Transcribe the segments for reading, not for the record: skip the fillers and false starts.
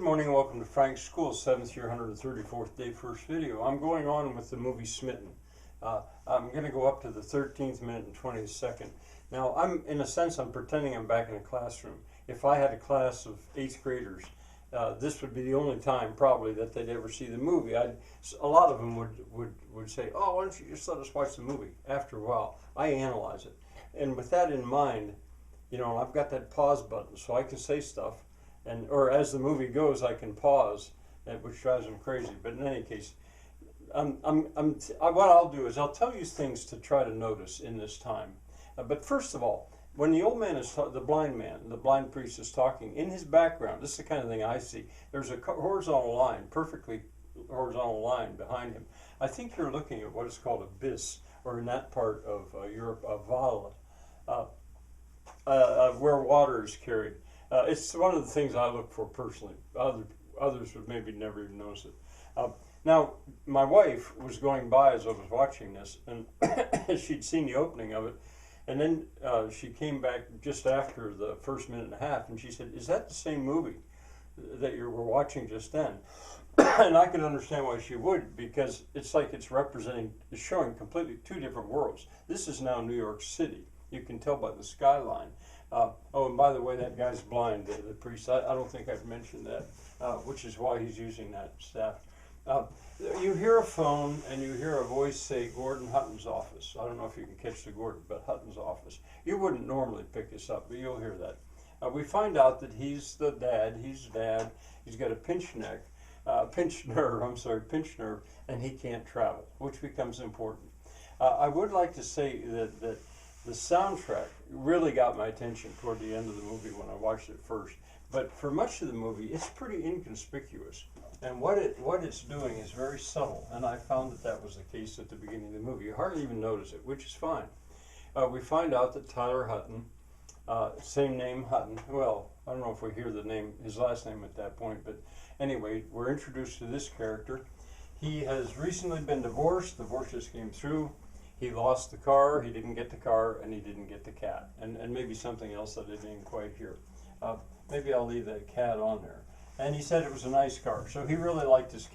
Good morning, welcome to Frank's School, 7th year, 134th day, first video. I'm going on with the movie Smitten. I'm going to go up to the 13th minute and 20th second. Now, in a sense, I'm pretending I'm back in a classroom. If I had a class of 8th graders, this would be the only time, probably, that they'd ever see the movie. A lot of them would say, oh, why don't you just let us watch the movie? After a while, I analyze it. And with that in mind, you know, I've got that pause button, so I can say stuff. Or as the movie goes, I can pause, which drives them crazy. But in any case, what I'll do is I'll tell you things to try to notice in this time. But first of all, when the old man is the blind priest is talking, in his background, this is the kind of thing I see. There's a horizontal line, perfectly horizontal line behind him. I think you're looking at what is called a bis, or in that part of Europe, a val, where water is carried. It's one of the things I look for personally. Others would maybe never even notice it. Now, my wife was going by as I was watching this, and she'd seen the opening of it, and then she came back just after the first minute and a half, and she said, "Is that the same movie that you were watching just then?" And I could understand why she would, because it's like it's showing completely two different worlds. This is now New York City. You can tell by the skyline. Oh, and by the way, that guy's blind, the priest. I don't think I've mentioned that, which is why he's using that staff. You hear a phone and you hear a voice say Gordon Hutton's office. I don't know if you can catch the Gordon, but Hutton's office. You wouldn't normally pick this up, but you'll hear that. We find out that he's the dad. He's dad. He's got a pinched nerve, and he can't travel, which becomes important. I would like to say that the soundtrack really got my attention toward the end of the movie when I watched it first. But for much of the movie, it's pretty inconspicuous. And what it's doing is very subtle. And I found that was the case at the beginning of the movie. You hardly even notice it, which is fine. We find out that Tyler Hutton, same name, Hutton. Well, I don't know if we hear his last name at that point. But anyway, we're introduced to this character. He has recently been divorced. Divorce just came through. He lost the car, he didn't get the car, and he didn't get the cat. And maybe something else that I didn't quite hear. Maybe I'll leave that cat on there. And he said it was a nice car. So he really liked his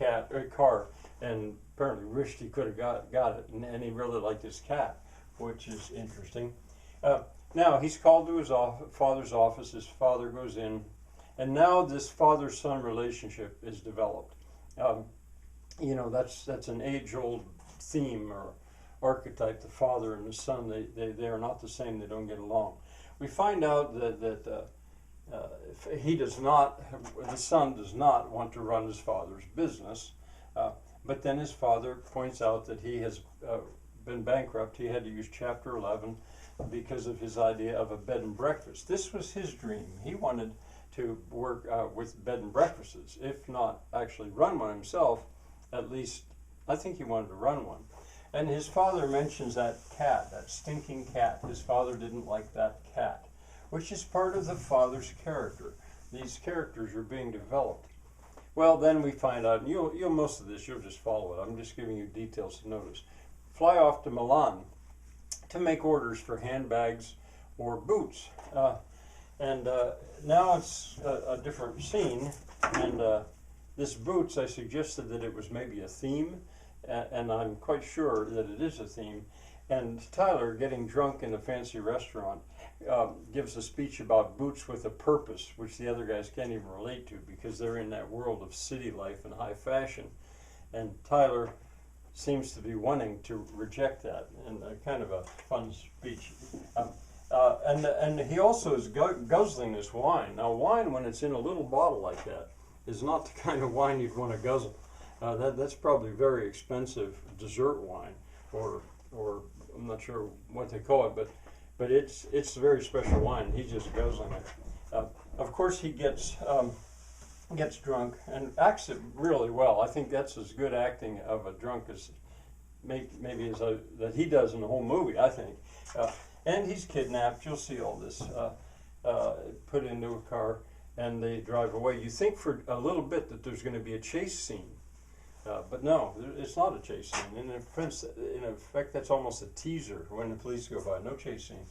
car, and apparently wished he could have got it. And he really liked his cat, which is interesting. Now, he's called to his father's office. His father goes in. And now this father-son relationship is developed. You know, that's an age-old theme or archetype. The father and the son, they are not the same. They don't get along. We find out that the son does not want to run his father's business, but then his father points out that he has been bankrupt. He had to use Chapter 11 because of his idea of a bed and breakfast. This was his dream. He wanted to work with bed and breakfasts, if not actually run one himself. At least I think he wanted to run one. And his father mentions that cat, that stinking cat. His father didn't like that cat, which is part of the father's character. These characters are being developed. Well, then we find out, and you'll most of this, you'll just follow it. I'm just giving you details to notice. Fly off to Milan to make orders for handbags or boots. Now it's a different scene, and this boots, I suggested that it was maybe a theme. And I'm quite sure that it is a theme. And Tyler, getting drunk in a fancy restaurant, gives a speech about boots with a purpose, which the other guys can't even relate to because they're in that world of city life and high fashion. And Tyler seems to be wanting to reject that in a kind of a fun speech. And he also is guzzling this wine. Now, wine, when it's in a little bottle like that, is not the kind of wine you'd want to guzzle. That's probably very expensive dessert wine, or I'm not sure what they call it, but it's a very special wine. He's just guzzling it. Of course, he gets drunk and acts it really well. I think that's as good acting of a drunk as maybe that he does in the whole movie, I think. And he's kidnapped. You'll see all this. Put into a car, and they drive away. You think for a little bit that there's going to be a chase scene. But no, it's not a chase scene. In effect, that's almost a teaser when the police go by. No chase scene.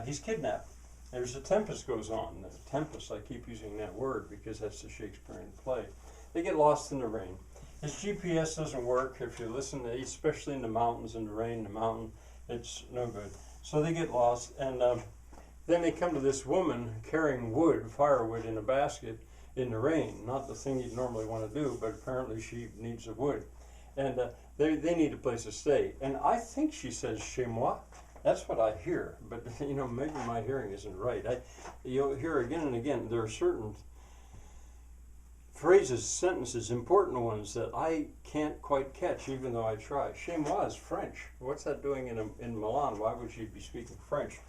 He's kidnapped. There's a tempest goes on. The tempest, I keep using that word because that's the Shakespearean play. They get lost in the rain. His GPS doesn't work. If you listen to, especially in the mountains, in the rain, the mountain, it's no good. So they get lost, and then they come to this woman carrying wood, firewood in a basket in the rain. Not the thing you'd normally want to do, but apparently she needs the wood. And they need a place to stay. And I think she says, chez moi. That's what I hear, but you know, maybe my hearing isn't right. You'll hear again and again, there are certain phrases, sentences, important ones that I can't quite catch, even though I try. Chez moi is French. What's that doing in Milan? Why would she be speaking French?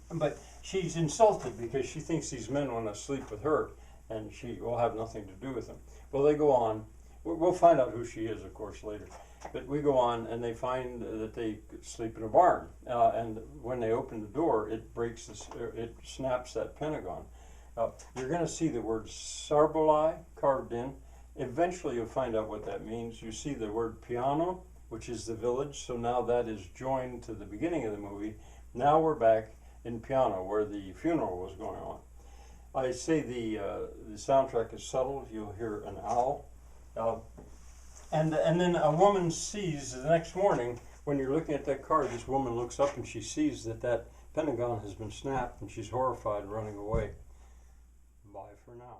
But she's insulted because she thinks these men want to sleep with her, and she will have nothing to do with them. Well, they go on. We'll find out who she is, of course, later. But we go on, and they find that they sleep in a barn. And when they open the door, it breaks this. It snaps that pentagon. You're going to see the word Sarboli carved in. Eventually, you'll find out what that means. You see the word piano, which is the village. So now that is joined to the beginning of the movie. Now we're back in Piano, where the funeral was going on. I say the soundtrack is subtle. You'll hear an owl. And then a woman sees the next morning, when you're looking at that card, this woman looks up and she sees that pentagon has been snapped, and she's horrified, running away. Bye for now.